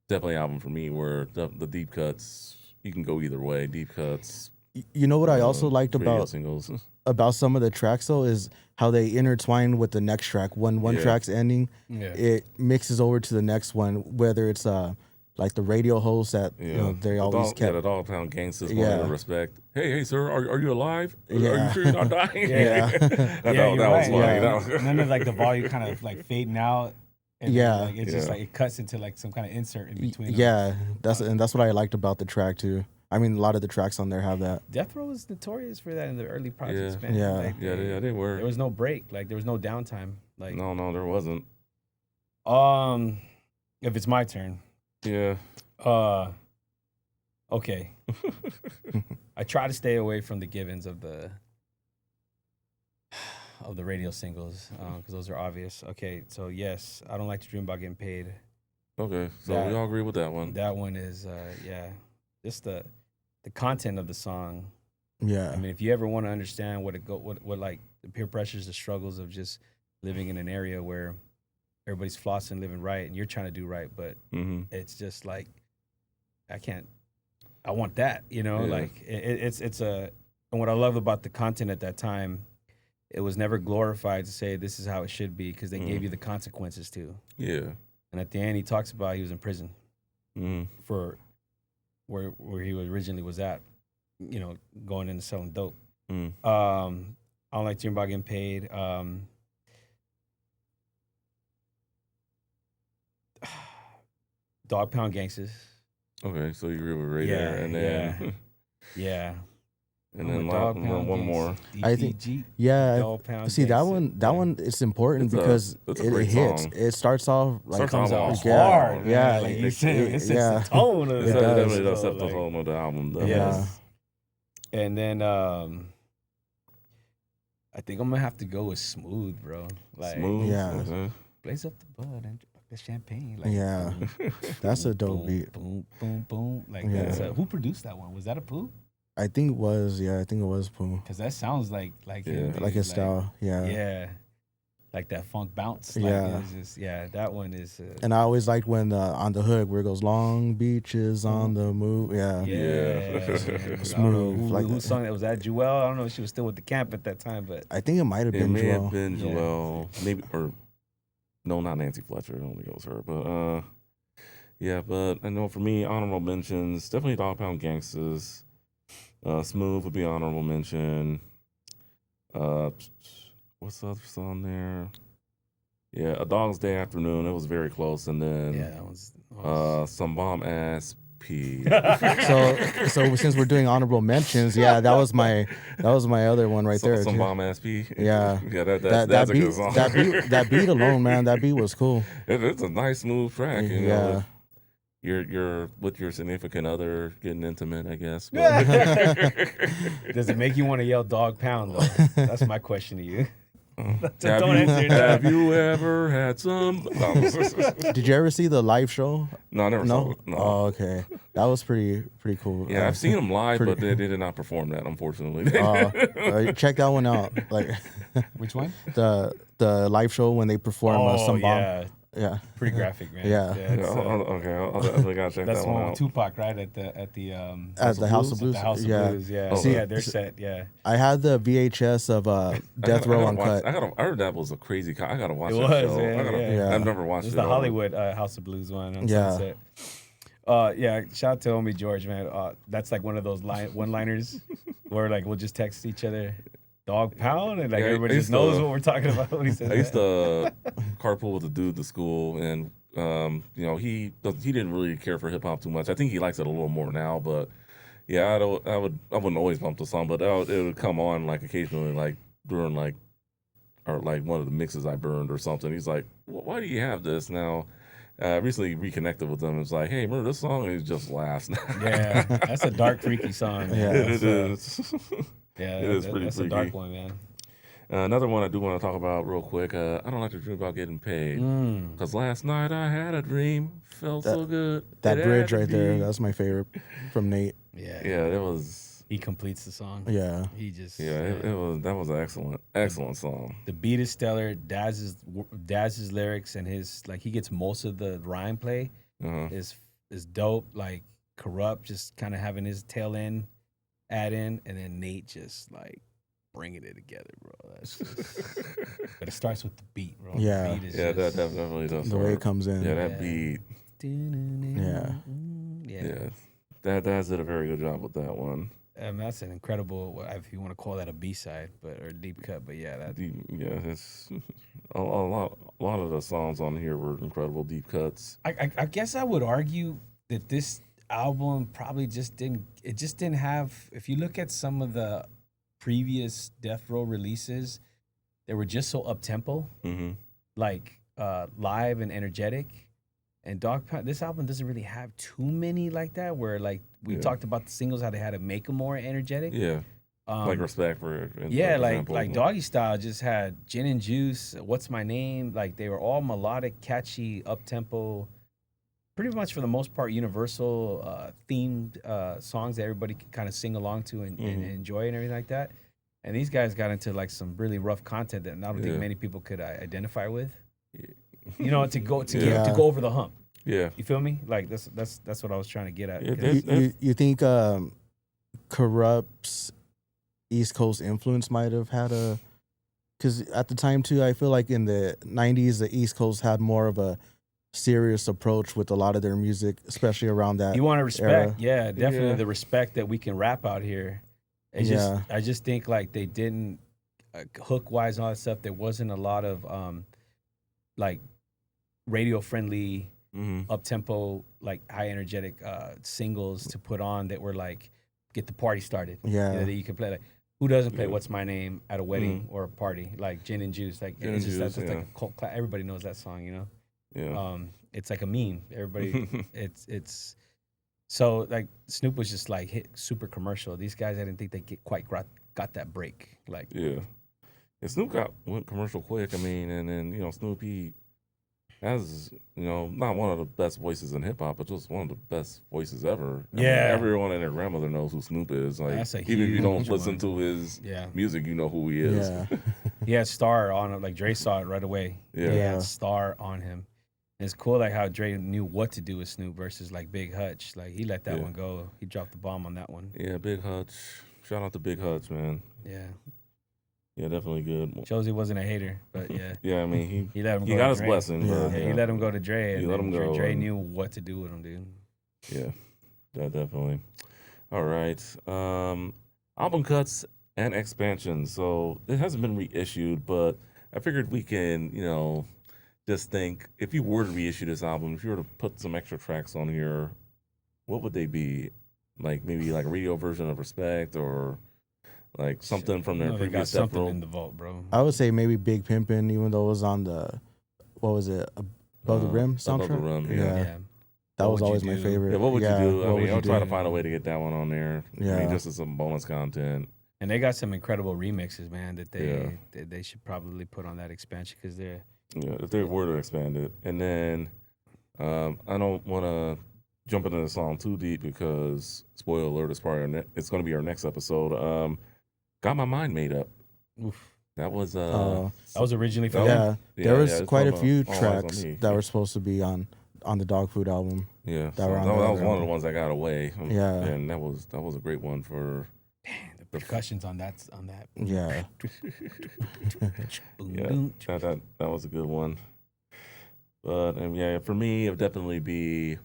definitely an album for me where the deep cuts, you can go either way. Deep cuts. You know what I also liked radio about singles. about some of the tracks though is how they intertwine with the next track. When one track's ending, it mixes over to the next one. Whether it's like the radio host that they always kept. The Dogg Pound Gangsters, Respect. Hey, sir, are you alive? Are you sure you're not dying? Yeah. that was funny. Yeah. That was- None of like the volume kind of like fading out. And Yeah. then, like, it's just like it cuts into like some kind of insert in between. them. Yeah, that's what I liked about the track too. I mean, a lot of the tracks on there have that. Death Row was notorious for that in the early projects, man. Yeah. Like, they were. There was no break. Like there was no downtime. Like No, there wasn't. if it's my turn. Yeah. Okay. I try to stay away from the givens of the radio singles because those are obvious. Okay, so yes, I Don't Like to Dream About Getting Paid. Okay, so That- we all agree with that one. That one is just the content of the song. Yeah, I mean, if you ever want to understand what like the peer pressures, the struggles of just living in an area where everybody's flossing, living right, and you're trying to do right, but it's just like I want that, like it's and what I love about the content at that time, it was never glorified to say this is how it should be because they gave you the consequences too. Yeah. And at the end, he talks about he was in prison for where he originally was at, going into selling dope. I don't like to dream about getting paid. Dogg Pound Gangsters. Okay, so you agree with Ray there, and then Yeah. and then Dogg Pound one more. I think- DPG, yeah. Dogg Pound See that Gangsters. one it's important It's a- because it's a it great hits. song. It starts off like Starts off yeah, hard, man. yeah, Like you it- said, it- it sets yeah. the tone of It It does. definitely does so, set the like, tone of the album. Though. Yes. And then I think I'm gonna have to go with Smooth, bro. Like Smooth. Yeah. Okay. blaze up the bud and drink the champagne. Like, Yeah. boom, That's a boom, dope boom, beat. Boom, boom, boom. Like Yeah. that's who produced that one? Was that a Pooh? I think it was Pooh. Because that sounds like Yeah. him, dude. Like his style. Yeah. Yeah. Like that funk bounce. Like, Yeah. it's just, that one is. And I always liked when on the hook where it goes Long Beach is on the move. Yeah. Yeah. man. I don't know Smooth, like who that. sung that? Was that Jewel? I don't know if she was still with the camp at that time, but I think it might have It been may Joel. have been Yeah. Joelle, maybe, or no, not Nancy Fletcher. I don't think it was her, but yeah. But I know for me, honorable mentions definitely Dogg Pound Gangsters. Smooth would be honorable mention. What what's the other song there? Yeah, A Dog's Day Afternoon. It was very close, and then Yeah, that was Some Bomb Ass P. So since we're doing honorable mentions, yeah, that was my other one right there. Some too. Bomb Ass P. Yeah, Yeah, that's a beat, good song. that beat alone, man, that beat was cool. It's a nice smooth track. You Yeah. know, you're with your significant other getting intimate, I guess. Does it make you want to yell "Dogg Pound" though? That's my question to you. Don't answer that. Have you ever had some? No. Did you ever see the live show? No, I never saw it. No. Oh, okay. That was pretty cool. Yeah, I've seen them live, pretty- but they did not perform that, unfortunately. Check that one out. Like Which one? the live show when they perform Some Bomb. yeah, Yeah. pretty graphic, man. Yeah. it's, Okay, I'll definitely gotta check that's that the one one out. with Tupac, right? At the House of Blues. The House of Yeah. Blues, yeah. Oh, Yeah, they're set, yeah. I had the VHS of Death Row Uncut. I heard that was a crazy. I gotta watch It that was, show. yeah. Yeah. I've never watched It's it. the Hollywood House of Blues one on Yeah. Sunset. Yeah, shout out to homie George, man. That's like one of those one-liners where like we'll just text each other, "Dogg Pound," and like Yeah, everybody I just used knows to- what we're talking about when he says I used that. to carpool with a dude to school, and you know, he didn't really care for hip hop too much. I think he likes it a little more now, but yeah, I wouldn't always bump the song, but it would come on like occasionally, like during like one of the mixes I burned or something. He's like, "Why do you have this now?" Recently reconnected with them. It's like, hey, remember this song? It just laughs. Yeah, that's a dark, freaky song. Man. Yeah. It That's, is. Yeah, It is pretty that's freaky. a dark one, man. Another one I do want to talk about real quick. I don't like to dream about getting paid. Because last night I had a dream. Felt so good. That It bridge had to right there, be. that's my favorite from Nate. Yeah, Yeah, it was. he completes the song. Yeah. He just That was an excellent song. The beat is stellar. Daz's lyrics and his he gets most of the rhyme play Uh-huh. is dope. Like Corrupt just kind of having his tail end add in, and then Nate just like bringing it together, bro. That's just, but it starts with the beat, bro. Yeah. the beat is Yeah, just, that definitely does. The way start. it comes in. Yeah, that Yeah. beat. Yeah. yeah. Yeah, that did a very good job with that one. That's an incredible, if you want to call that a B-side, or deep cut. But yeah, that Yeah, it's a lot of the songs on here were incredible deep cuts. I guess I would argue that this album probably just didn't have. If you look at some of the previous Death Row releases, they were just so up tempo, Mm-hmm. like live and energetic. And Dogg Pound, this album doesn't really have too many like that. Where like we Yeah. talked about the singles, how they had to make them more energetic. Yeah, like Respect for Yeah, example. like Doggy Style just had Gin and Juice, What's My Name? Like they were all melodic, catchy, up tempo, pretty much for the most part universal themed songs that everybody can kind of sing along to and enjoy and everything like that. And these guys got into like some really rough content that I don't think many people could identify with. You know, to go over the hump. Yeah, You feel me? Like that's what I was trying to get at. Yeah, 'Cause- You think Corrupt's East Coast influence might have had a, because at the time too, I feel like in the 90s, the East Coast had more of a serious approach with a lot of their music, especially around that. You want to respect, era. yeah, definitely Yeah. the respect that we can rap out here. It's Yeah. just, I just think like they didn't hook wise and all that stuff. There wasn't a lot of like radio friendly, mm-hmm. up tempo, like high energetic singles to put on that were like get the party started. Yeah. You know, that you can play like. Who doesn't play Yeah. What's My Name at a wedding or a party? Like Gin and Juice. Like Gin it's and just Juice, that's yeah. like a cult everybody knows that song, you know? Yeah. It's like a meme. Everybody, it's so like Snoop was just like hit super commercial. These guys, I didn't think they quite got that break. Like, Yeah. And Snoop went commercial quick. I mean, and then, you know, Snoop, he has, you know, not one of the best voices in hip hop, but just one of the best voices ever. I mean, Yeah. everyone and their grandmother knows who Snoop is. Like, That's a even if you don't huge listen one. to his yeah, music, you know who he is. Yeah. he had Star on it. Like Dre saw it right away. Yeah. He Yeah. had Star on him. And it's cool like how Dre knew what to do with Snoop versus like Big Hutch. Like he let that Yeah. one go. He dropped the bomb on that one. Yeah, Big Hutch. Shout out to Big Hutch, man. Yeah, Yeah, definitely good. shows he wasn't a hater, but yeah. Yeah, I mean, He let him go. he got to his Dre. blessing. Yeah. But, Yeah, he let him go to Dre, and He let then him go, Dre and- knew what to do with him, dude. Yeah, that definitely. All right. Album cuts and expansion. So it hasn't been reissued, but I figured we can, just think if you were to reissue this album, if you were to put some extra tracks on here, what would they be? Like maybe like a radio version of Respect or like something from their They got previous Death something Row. in the vault, bro. I would say maybe Big Pimpin', even though it was on the, what was it, Above the Rim soundtrack? Above the Rim, yeah. Yeah. That What was would you always my do? favorite. Yeah, what would you do? what I would mean, you I'll try to do? find a way to get that one on there. I mean, Yeah. just as some bonus content. And they got some incredible remixes, man, that Yeah. they should probably put on that expansion because they're Yeah, if they were to expand it. And then I don't want to jump into the song too deep because, spoiler alert, it's probably it's going to be our next episode. Got My Mind Made Up. oof. That was That was originally for Oh, them. yeah, there was it's quite a from, few All Eyes on tracks Me. that were supposed to be on the Dog Food album. Yeah, that so were on that the was other one of the album. ones that got away. Yeah. And that was a great one for The percussions on that. Yeah. Boom, yeah. boom. That was a good one. But yeah, for me, it would definitely be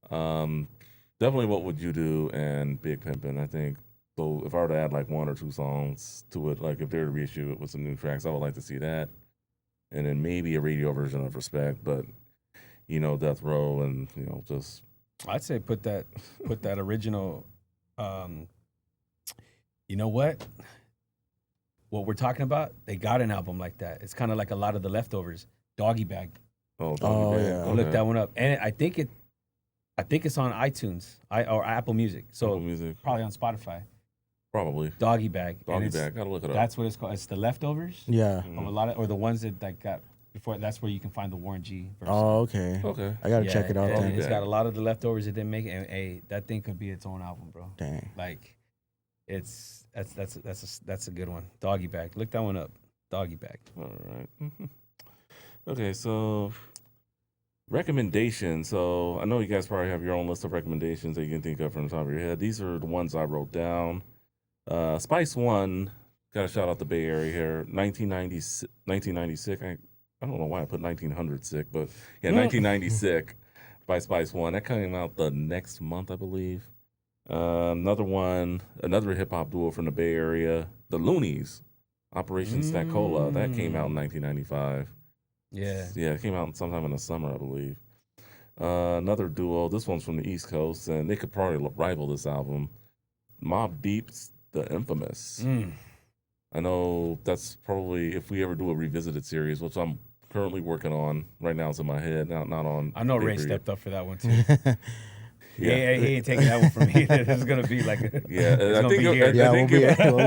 definitely What Would You Do and Big Pimpin'. I think so. If I were to add like one or two songs to it, like if they were to reissue it with some new tracks, I would like to see that. And then maybe a radio version of Respect, but Death Row and just I'd say put that original. You know what? What we're talking about, they got an album like that. It's kind of like a lot of the leftovers. Doggy Bag. Doggy Oh, Bag. yeah. I'll look that one up, and I think it's on iTunes, or Apple Music. So Apple Music, probably on Spotify. probably Doggy Bag. and Doggy it's- Bag. Gotta look it up. That's what it's called. It's the leftovers Yeah. Mhm. of a lot of, or the ones that got before. That's where you can find the Warren G version. Oh, okay. Okay. I gotta check it out and then. It's Yeah. got a lot of the leftovers that didn't make it. And hey, that thing could be its own album, bro. Dang. Like, that's a good one. Doggy Bag. Look that one up. Doggy Bag. All right. Okay, so recommendations. So I know you guys probably have your own list of recommendations that you can think of from the top of your head. These are the ones I wrote down. Spice One, got to shout out the Bay Area here. 1996. I don't know why I put 1900 sick, but yeah, 1996 by Spice One. That came out the next month, I believe. Another hip hop duo from the Bay Area, the Loonies, Operation Stackola. That came out in 1995. Yeah. Yeah, it came out sometime in the summer, I believe. Another duo. This one's from the East Coast, and they could probably rival this album. Mobb Deep's The Infamous. I know that's probably, if we ever do a revisited series, which I'm currently working on right now, it's in my head, not on. I know Ray paper yet. stepped up for that one too. Yeah, he ain't taking that one from me. It's gonna be like, Yeah, it's I gonna think be it- here. Yeah, I we'll think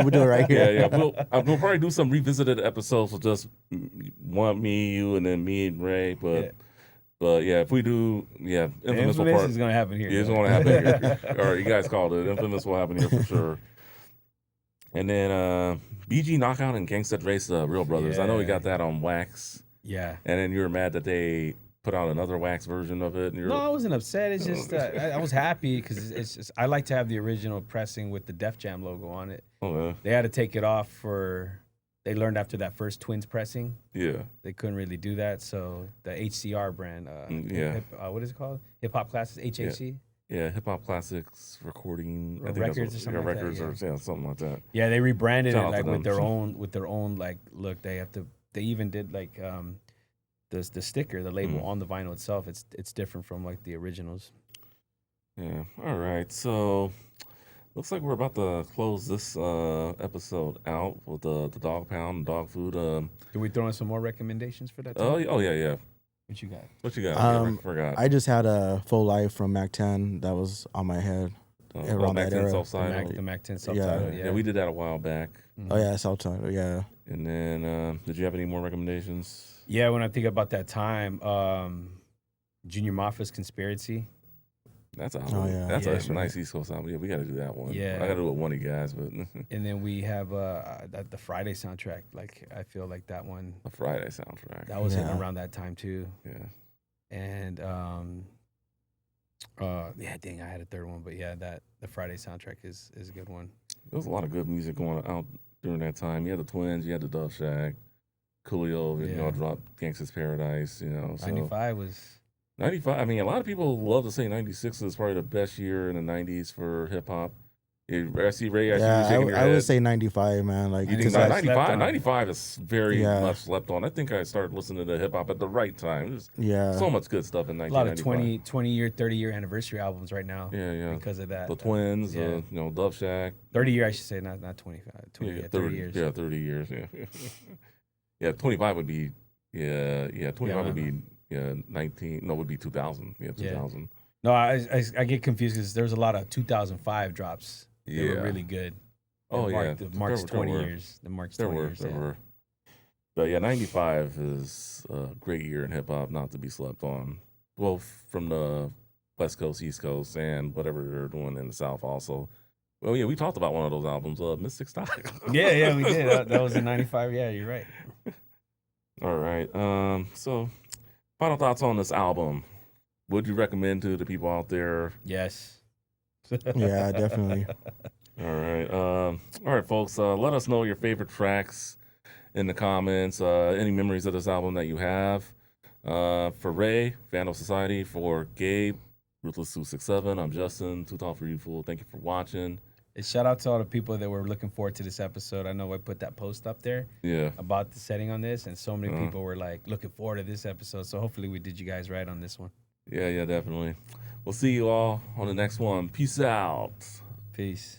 we'll do it right Yeah, here. yeah. We'll probably do some revisited episodes with just me, you, and then me and Ray. But yeah, if we do, yeah, Infamous will Infamous part. is gonna happen here. Yeah, it's though. going to happen here. All right, you guys called it. Infamous will happen here for sure. And then BG Knockout and Gangsta Dre's Real Brothers. I know we got that on wax. Yeah. And then you were mad that they put out another wax version of it. And you're, No, I wasn't upset. It's just I was happy because it's just I like to have the original pressing with the Def Jam logo on it. oh, yeah. They had to take it off they learned after that first Twins pressing. Yeah. They couldn't really do that, so the HCR brand, yeah. what is it called? Hip Hop Classes, HHC. Yeah, Hip Hop Classics Recording. Or I think records that's or something like that, records or something like that. Yeah, they rebranded Shout it out to like with them. their own like look. They even did like the sticker, the label on the vinyl itself. It's different from like the originals. Yeah. All right. So looks like we're about to close this episode out with the Dogg Pound and Dogg Food. Do we throw in some more recommendations for that? Oh Time? yeah. What you got? What you got? I forgot. I just had a Full Life from Mac 10 that was on my head. around Mac that 10 era. self-titled. The Mac 10 subtitle. Yeah, we did that a while back. Oh yeah, self-titled. Yeah. And then, did you have any more recommendations? Yeah, when I think about that time, Junior Mafia's Conspiracy. That's a Oh, yeah. that's Yeah. a nice East Coast album. Yeah, we got to do that one. Yeah. I got to do it with one of you guys, but And then we have the Friday soundtrack. Like I feel like that one a Friday soundtrack. that was hitting Yeah. around that time too. Yeah. And yeah, dang, I had a third one, but yeah, the Friday soundtrack is a good one. There was a lot of good music going out during that time. You had the Twins, you had the Dove Shack, Coolio, Yeah. dropped Gangsta's Paradise, So 95 was 95. I mean, a lot of people love to say 96 is probably the best year in the 90s for hip hop. I see Ray. I see you Yeah, shaking your I head. would say 95, man. Like, You think 'cause I I- slept 95? on. 95 is very Yeah. much slept on. I think I started listening to hip hop at the right time. There's yeah, so much good stuff in A lot of 1995. 20-year, 30-year anniversary albums right now. Yeah, yeah. Because of that. The Twins, yeah. you know, Dove Shack. 30-year, I should say, not 25. 20, Yeah, yeah, 30 years. Yeah, 30 years. Yeah, yeah. 25 would be, yeah. 25 would be, 19. No, would be 2000. Yeah, 2000. No, I get confused because there's a lot of 2005 drops. They were really good. Oh, yeah. The marks There 20 were. years. The marks There 20 were. years. There yeah. were. But yeah, 95 is a great year in hip hop, not to be slept on. Well, from the West Coast, East Coast, and whatever they're doing in the South also. Well, yeah, we talked about one of those albums, Mystic Style. Yeah, we did. That was in 95. Yeah, you're right. All right. So final thoughts on this album. Would you recommend to the people out there? Yes. yeah, definitely. All right, folks. Let us know your favorite tracks in the comments. Any memories of this album that you have. For Ray, Vandal Society. For Gabe, Ruthless 267. I'm Justin. Too Tall for You Fool. Thank you for watching. And shout out to all the people that were looking forward to this episode. I know I put that post up there Yeah. about the setting on this, and so many people were like looking forward to this episode. So hopefully we did you guys right on this one. Yeah, definitely. We'll see you all on the next one. Peace out. Peace.